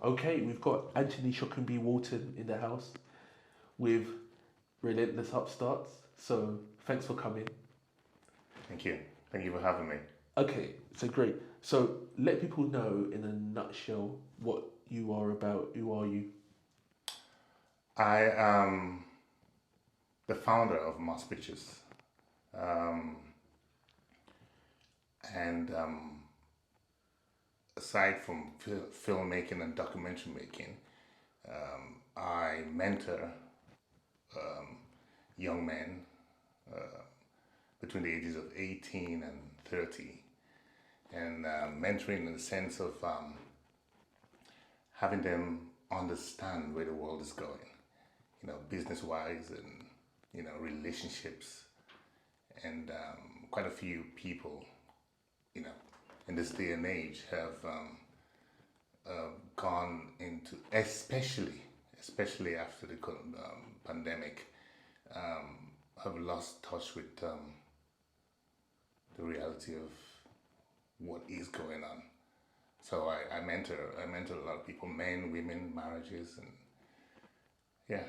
Okay, we've got Anthony Sokunbi-Walton in the house with relentless upstarts. So thanks for coming. Thank you. Thank you for having me. Okay, so great. So let people know in a nutshell what you are about. Who are you? I am the founder of Moss Pictures, um, and aside from filmmaking and documentary making, I mentor young men between the ages of 18 and 30, and mentoring in the sense of having them understand where the world is going, business wise and, relationships. And quite a few people, you know, in this day and age have gone into, especially after the pandemic, have lost touch with the reality of what is going on. So I mentor a lot of people, men, women, marriages, and yeah.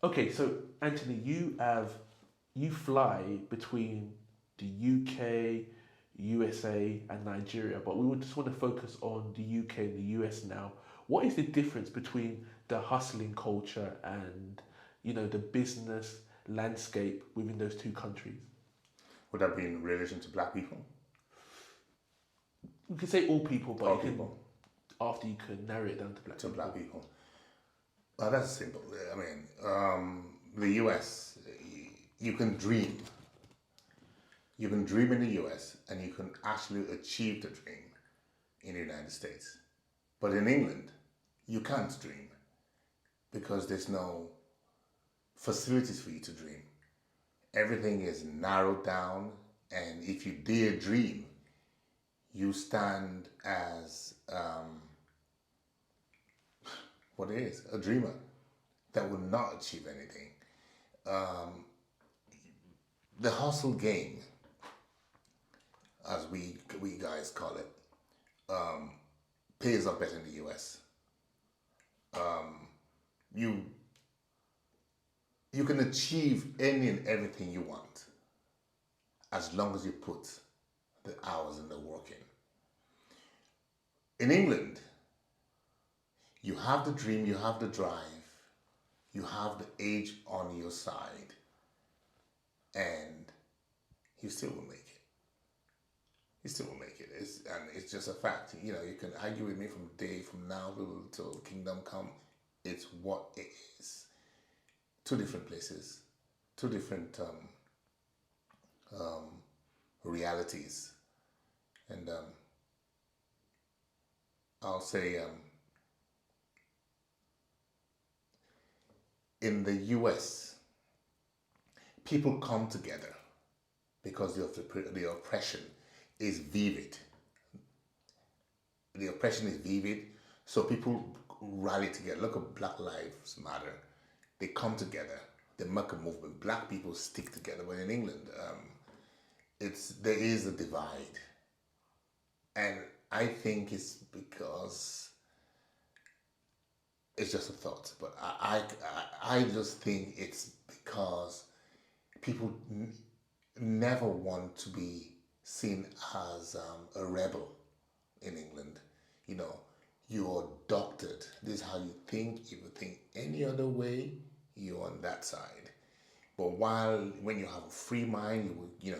Okay, so Anthony, you fly between the UK, USA, and Nigeria, but we would just want to focus on the UK and the US now. What is the difference between the hustling culture and the business landscape within those two countries? Would that be in relation to black people? You can say all people, but All you can people after you can narrow it down to black to people. black people. That's simple. I mean, the US, you can dream. You can dream in the US and you can actually achieve the dream in the United States. But in England, you can't dream because there's no facilities for you to dream. Everything is narrowed down, and if you dare dream, you stand as what is a dreamer that will not achieve anything. Um, the hustle game, as we guys call it, pays up better in the US. You you can achieve any and everything you want as long as you put the hours and the work in. In England, you have the dream, you have the drive, you have the age on your side, and you still will make it. You still will make it. And it's just a fact. You can argue with me from now till kingdom come. It's what it is. Two different places, two different realities, and I'll say in the U.S. people come together because the oppression is vivid. The oppression is vivid, so people rally together. Look at Black Lives Matter. They come together. They make a movement. Black people stick together. But in England, there is a divide, and I think it's because it's just a thought. But I just think it's because people never want to be seen as a rebel in England. You know, you're doctored. This is how you think. If you think any other way, you're on that side. But when you have a free mind, you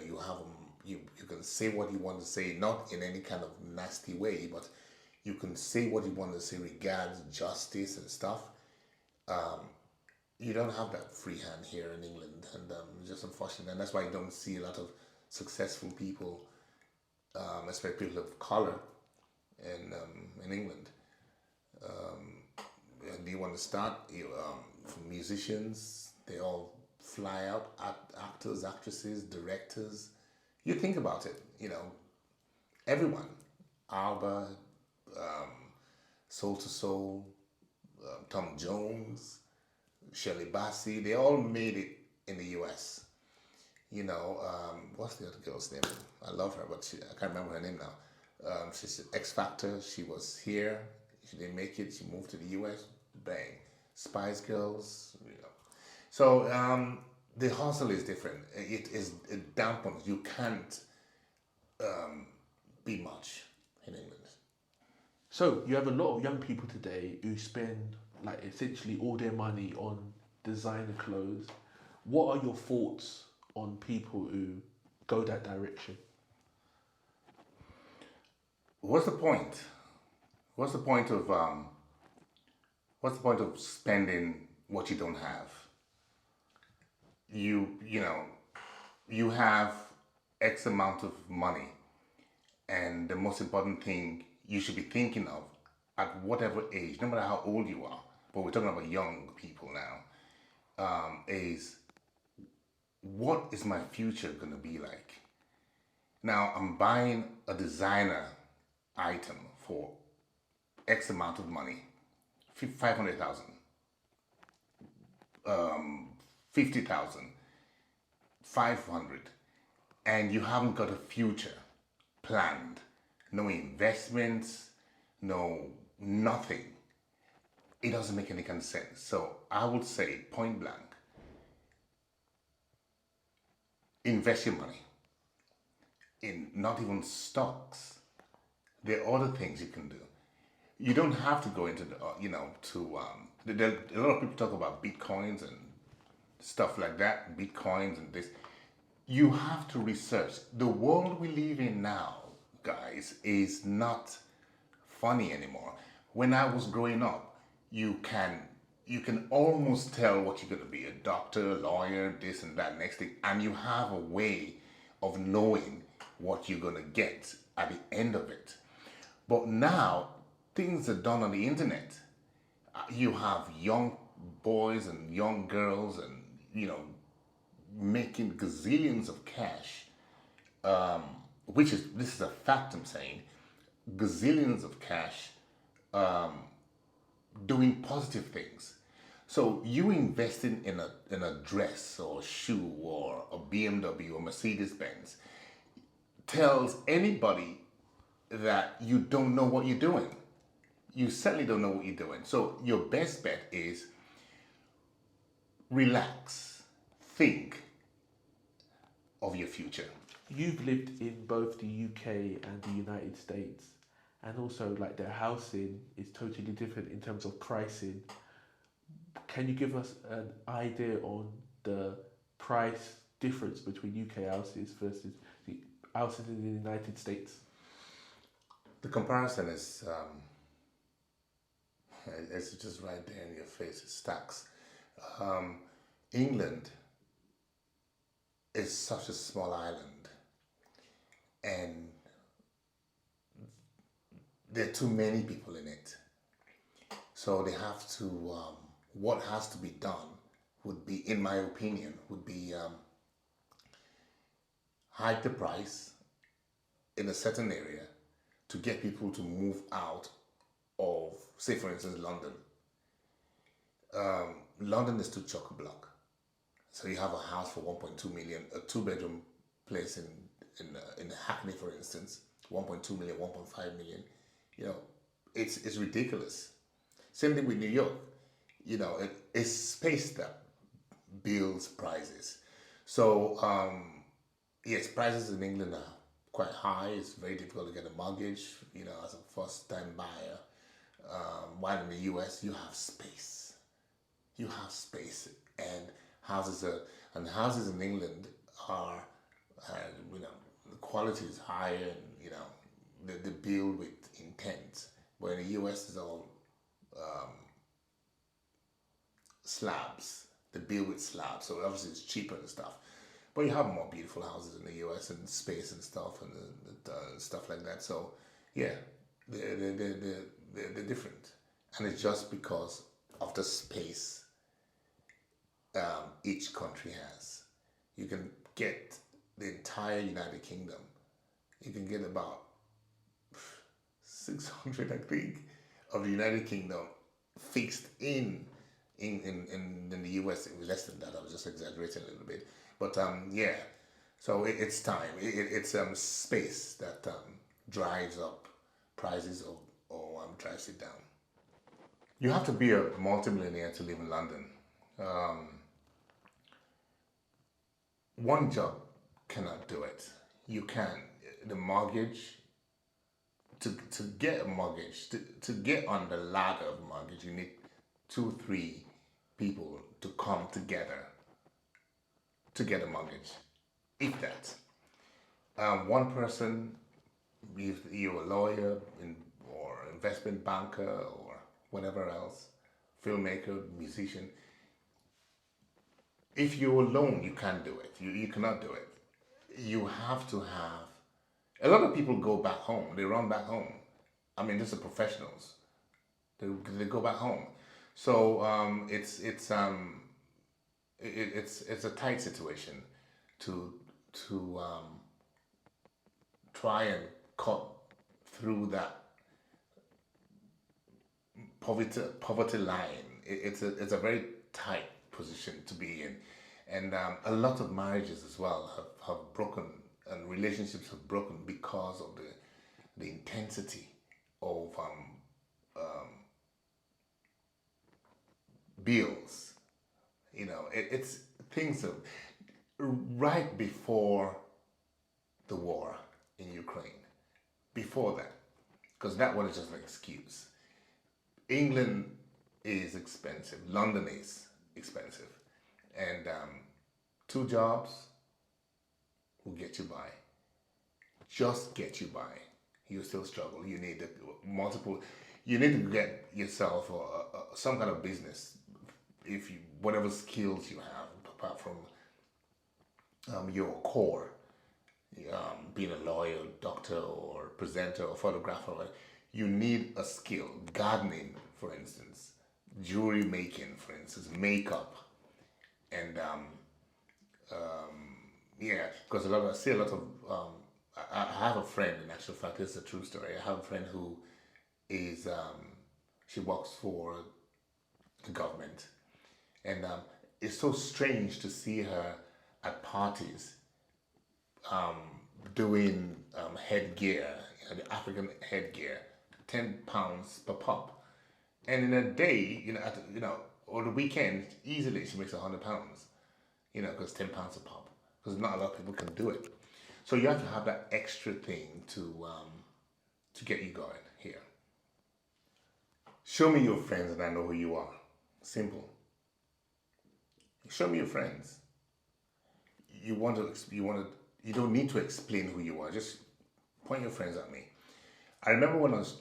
can say what you want to say, not in any kind of nasty way, but you can say what you want to say regards justice and stuff. Um, you don't have that free hand here in England, and it's just unfortunate. And that's why you don't see a lot of successful people, especially people of color, in England. Do you want to start? From musicians, they all fly out. Actors, actresses, directors. You think about it. Everyone, Alba, um, Soul to Soul, Tom Jones, Shirley Bassey, they all made it in the U.S. What's the other girl's name? I love her, but I can't remember her name now. She's X Factor. She was here. She didn't make it. She moved to the US. Bang. Spice Girls. You know. So the hustle is different. It dampens. You can't be much in England. So you have a lot of young people today who spend like essentially all their money on designer clothes. What are your thoughts on people who go that direction? What's the point? What's the point of spending what you don't have? You know, you have X amount of money, and the most important thing you should be thinking of at whatever age, no matter how old you are, but we're talking about young people now, is what is my future going to be like? Now I'm buying a designer item for X amount of money, 500,000, 50,000, 500, and you haven't got a future planned, no investments, no nothing. It doesn't make any kind of sense. So I would say point blank, invest your money in not even stocks. There are other things you can do. You don't have to go into the, a lot of people talk about Bitcoins and stuff like that, Bitcoins and this. You have to research. The world we live in now, guys, is not funny anymore. When I was growing up, you can almost tell what you're going to be, a doctor, a lawyer, this and that, next thing, and you have a way of knowing what you're going to get at the end of it. But now, things are done on the internet. You have young boys and young girls and, making gazillions of cash, this is a fact I'm saying, gazillions of cash doing positive things. So you investing in a dress or a shoe or a BMW or Mercedes Benz tells anybody that you don't know what you're doing. You certainly don't know what you're doing. So your best bet is relax, think of your future. You've lived in both the UK and the United States, and also like their housing is totally different in terms of pricing. Can you give us an idea on the price difference between UK houses versus the houses in the United States? The comparison is it's just right there in your face. It stacks. England is such a small island, and there are too many people in it. So they have to. What has to be done would be, in my opinion, hike the price in a certain area to get people to move out of, say, for instance, London. London is too chock-a-block. So you have a house for 1.2 million, a two-bedroom place in Hackney, for instance, 1.2 million, 1.5 million. It's ridiculous. Same thing with New York. It's space that builds prices. So yes, prices in England are quite high. It's very difficult to get a mortgage, as a first-time buyer. While in the US, you have space. And houses in England are, the quality is higher, and they build with intent. But in the US, it's all slabs. They build with slabs, so obviously it's cheaper and stuff. But you have more beautiful houses in the US and space and stuff and stuff like that. So yeah, they're different, and it's just because of the space each country has. You can get the entire United Kingdom. You can get about 600, I think, of the United Kingdom fixed in the US. It was less than that. I was just exaggerating a little bit. But yeah, so it's time. It's space that drives up prices or drives it down. You have to be a multimillionaire to live in London. Um, one job cannot do it. You can. The mortgage, to get a mortgage, to get on the ladder of mortgage, you need 2, 3 people to come together to get a mortgage, if that. One person, if you're a lawyer or investment banker or whatever else, filmmaker, musician, if you're alone, you can't do it. You cannot do it. You have to have. A lot of people go back home. They run back home. I mean, these are professionals. They go back home. So it's a tight situation to try and cut through that poverty line. It's a very tight position to be in, and a lot of marriages as well have broken, and relationships have broken because of the intensity of bills. You know, it's things of right before the war in Ukraine, before that, because that one is just an excuse. England is expensive. London is expensive, and 2 jobs will get you by. Just get you by. You still struggle. You need multiple. You need to get yourself some kind of business. If you whatever skills you have, apart from your core, being a lawyer, doctor, or presenter, or photographer, you need a skill. Gardening, for instance, jewelry making, for instance, makeup, and yeah, because I see a lot of. I have a friend. In actual fact, this is a true story. I have a friend who is she works for the government, and it's so strange to see her at parties doing headgear, the African headgear, £10 per pop, and in a day, or the weekend, easily she makes £100, because £10 a pop, because not a lot of people can do it. So you have to have that extra thing to get you going here. Show me your friends and I know who you are. Simple. Show me your friends. You don't need to explain who you are. Just point your friends at me. I remember when I was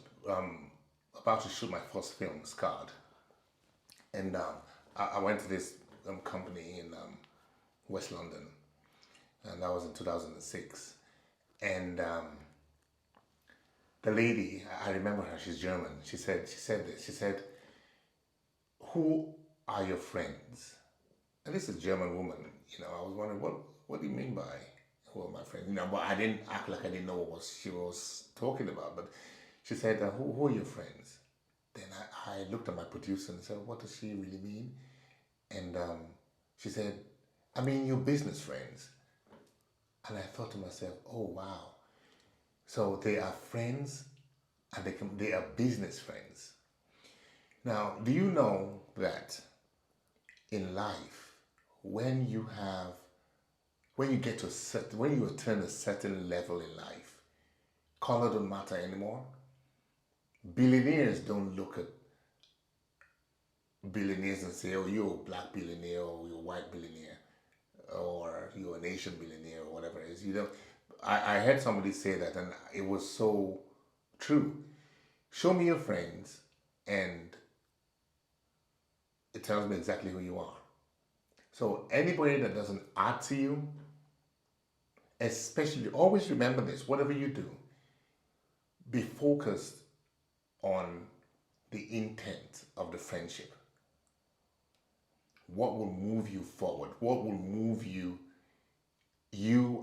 about to shoot my first film, Scarred, and I went to this company in West London, and that was in 2006. And the lady, I remember her. She's German. She said this. She said, "Who are your friends?" And this is a German woman. I was wondering, what do you mean by who are my friends? But I didn't act like I didn't know what she was talking about. But she said, who are your friends? Then I looked at my producer and said, what does she really mean? And she said, I mean your business friends. And I thought to myself, oh wow. So they are friends and they are business friends. Now, do you know that in life, when you attain a certain level in life, color don't matter anymore. Billionaires don't look at billionaires and say, oh, you're a black billionaire, or you're a white billionaire, or you're an Asian billionaire, or whatever it is. I heard somebody say that, and it was so true. Show me your friends, and it tells me exactly who you are. So anybody that doesn't add to you, especially, always remember this, whatever you do, be focused on the intent of the friendship. What will move you forward? What will move you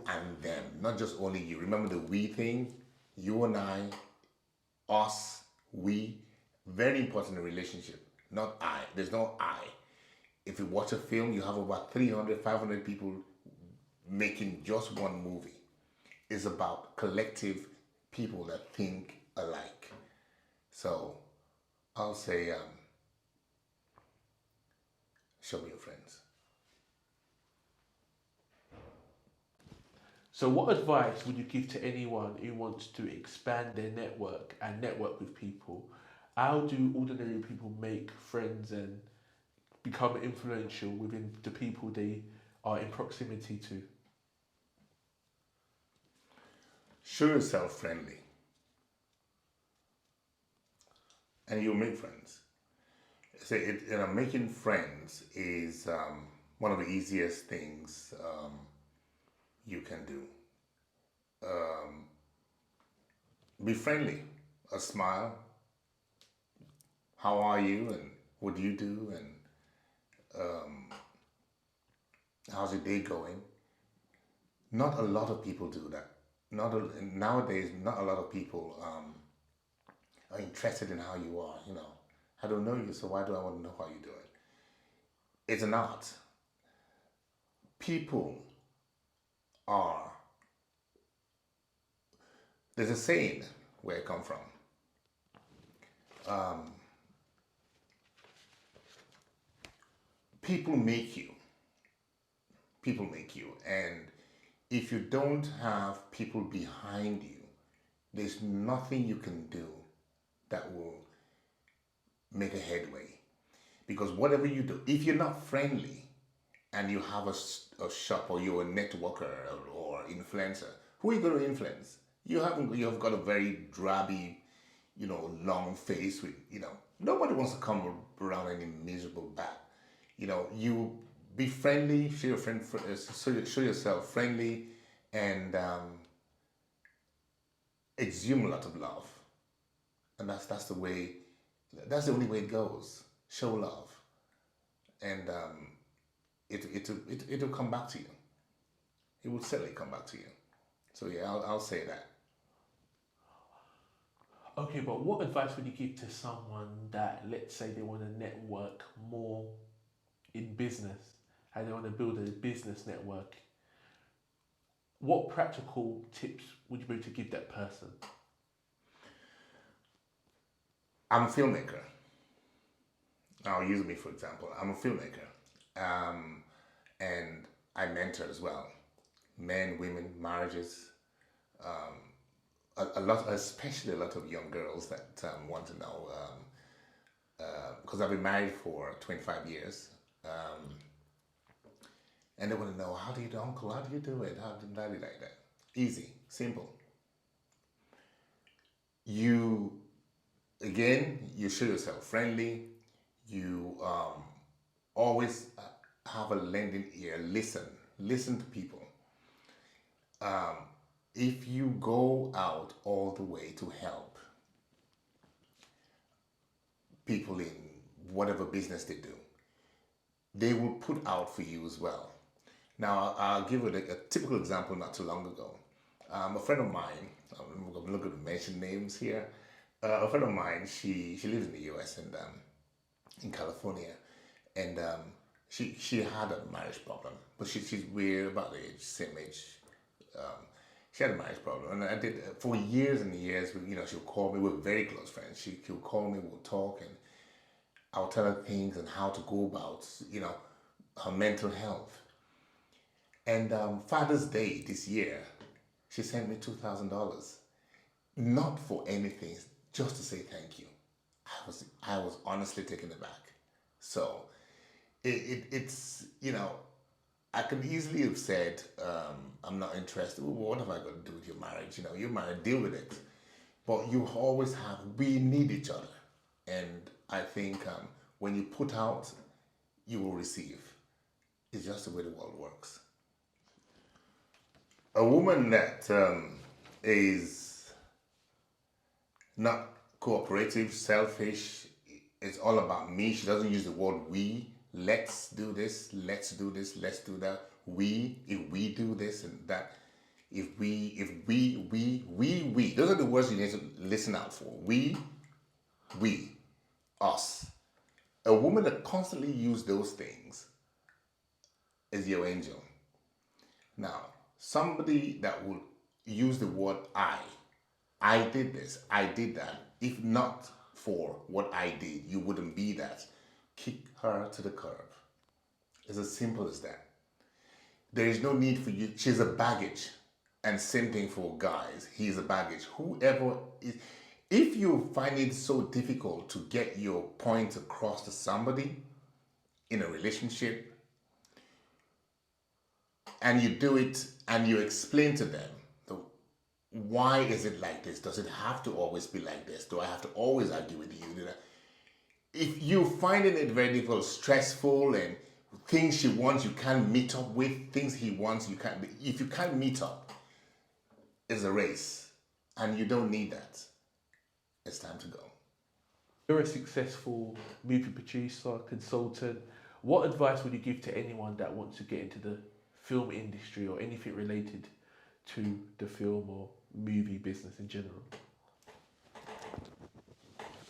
and them, not just only you. Remember the we thing, you and I, us, we, very important in a relationship, not I. There's no I. If you watch a film, you have about 300, 500 people making just one movie. It's about collective people that think alike. So I'll say, show me your friends. So, what advice would you give to anyone who wants to expand their network and network with people? How do ordinary people make friends and become influential within the people they are in proximity to? Show yourself friendly, and you'll make friends. Making friends is one of the easiest things you can do. Be friendly, a smile. How are you, and what do you do, and how's your day going? Not a lot of people do that. Nowadays, not a lot of people are interested in how you are. I don't know you, so why do I want to know how you're doing? It's an art. People are. There's a saying where I come from. People make you. People make you, and if you don't have people behind you, there's nothing you can do that will make a headway. Because whatever you do, if you're not friendly and you have a shop, or you're a networker or influencer, who are you going to influence? You've got a very drabby, long face with, nobody wants to come around any miserable bat. You be friendly, show yourself friendly, and exude a lot of love. And that's the only way it goes. Show love, and it'll come back to you. It will certainly come back to you. So yeah, I'll say that. Okay, but what advice would you give to someone that, let's say, they want to network more in business and they want to build a business network? What practical tips would you be able to give that person? I'm a filmmaker. Now, use me for example. I'm a filmmaker, and I mentor as well, men, women, marriages. A lot, especially a lot of young girls that want to know, because I've been married for 25 years, and they want to know, how do you do, uncle? How do you do it? How do you like that? Easy, simple. You show yourself friendly. You always have a lending ear. Listen to people. If you go out all the way to help people in whatever business they do, they will put out for you as well. Now, I'll give it a typical example not too long ago. A friend of mine, I'm not going to mention names here. A friend of mine, she lives in the US and in California, and she had a marriage problem, but we're about the same age. She had a marriage problem, and I did for years and years. She'll call me. We're very close friends. She'll call me. We'll talk, and I'll tell her things and how to go about, her mental health. And Father's Day this year, she sent me $2,000, not for anything, just to say thank you. I was honestly taken aback. So it's I could easily have said, I'm not interested. Well, what have I got to do with your marriage? You're married, deal with it. But we need each other. And I think when you put out, you will receive. It's just the way the world works. A woman that is not cooperative, selfish, it's all about me. She doesn't use the word we. Let's do this, let's do this, let's do that. If we do this and that, if we. Those are the words you need to listen out for. We, us. A woman that constantly uses those things is your angel. Now, somebody that will use the word I I did this, I did that. If not for what I did, you wouldn't be that. Kick her to the curb. It's as simple as that. There is no need for you. She's a baggage. And same thing for guys. He's a baggage. Whoever is, if you find it so difficult to get your point across to somebody in a relationship, and you do it and you explain to them, why is it like this? Does it have to always be like this? Do I have to always argue with you? If you're finding it very difficult, stressful, and things she wants you can't meet up with, things he wants you can't, if you can't meet up, it's a race, and you don't need that. It's time to go. You're a successful movie producer, consultant. What advice would you give to anyone that wants to get into the film industry or anything related to the film or movie business in general?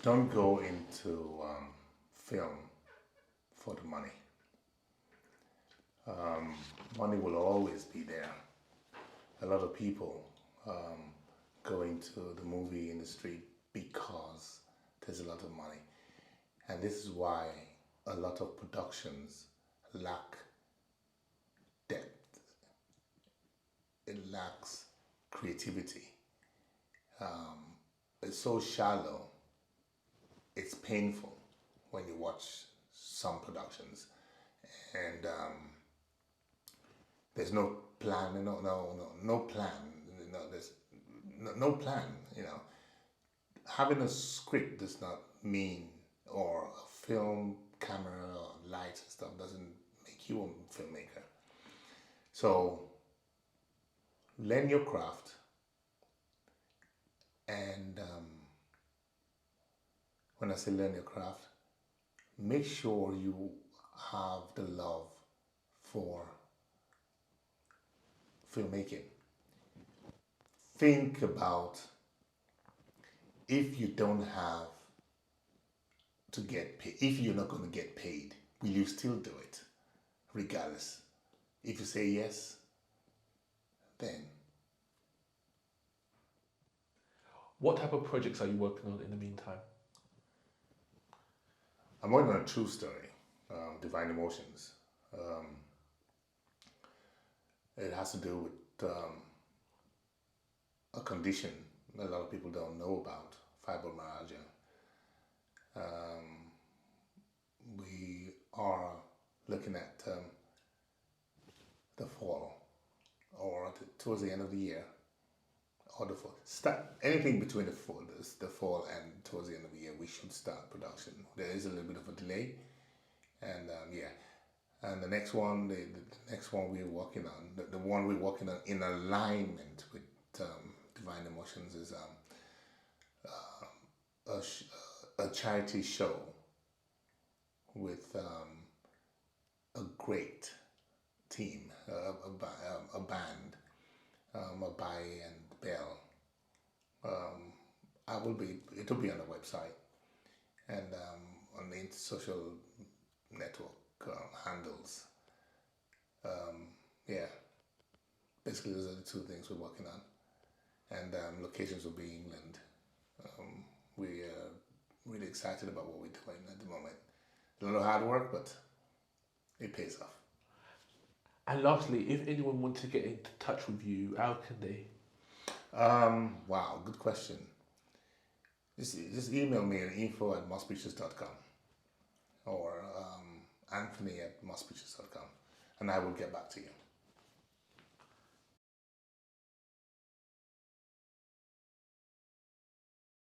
Don't go into film for the money. Money will always be there. A lot of people go into the movie industry because there's a lot of money. And this is why a lot of productions lack depth. It lacks creativity. It's so shallow. It's painful when you watch some productions, and there's no plan. No plan. There's no plan. Having a script does not mean, or a film camera or lights and stuff doesn't make you a filmmaker. So learn your craft, and when I say learn your craft, make sure you have the love for filmmaking. Think about, if you don't have to get paid, if you're not going to get paid, will you still do it regardless? If you say yes, then. What type of projects are you working on in the meantime? I'm working on a true story, Divine Emotions. It has to do with a condition a lot of people don't know about, fibromyalgia. We are looking at the fall, or towards the end of the year, or the fall. Anything between the fall and towards the end of the year, we should start production. There is a little bit of a delay, and and the next one, the next one we're working on, the one we're working on in alignment with Divine Emotions is a charity show with a great team, a band, Abai and Bell. It'll be on the website and on the social network handles. Basically those are the two things we're working on. And locations will be England. We are really excited about what we're doing at the moment. A lot of hard work, but it pays off. And lastly, if anyone wants to get in touch with you, how can they? Wow, good question. Just email me at info@mosspictures.com or Anthony@mosspictures.com, and I will get back to you.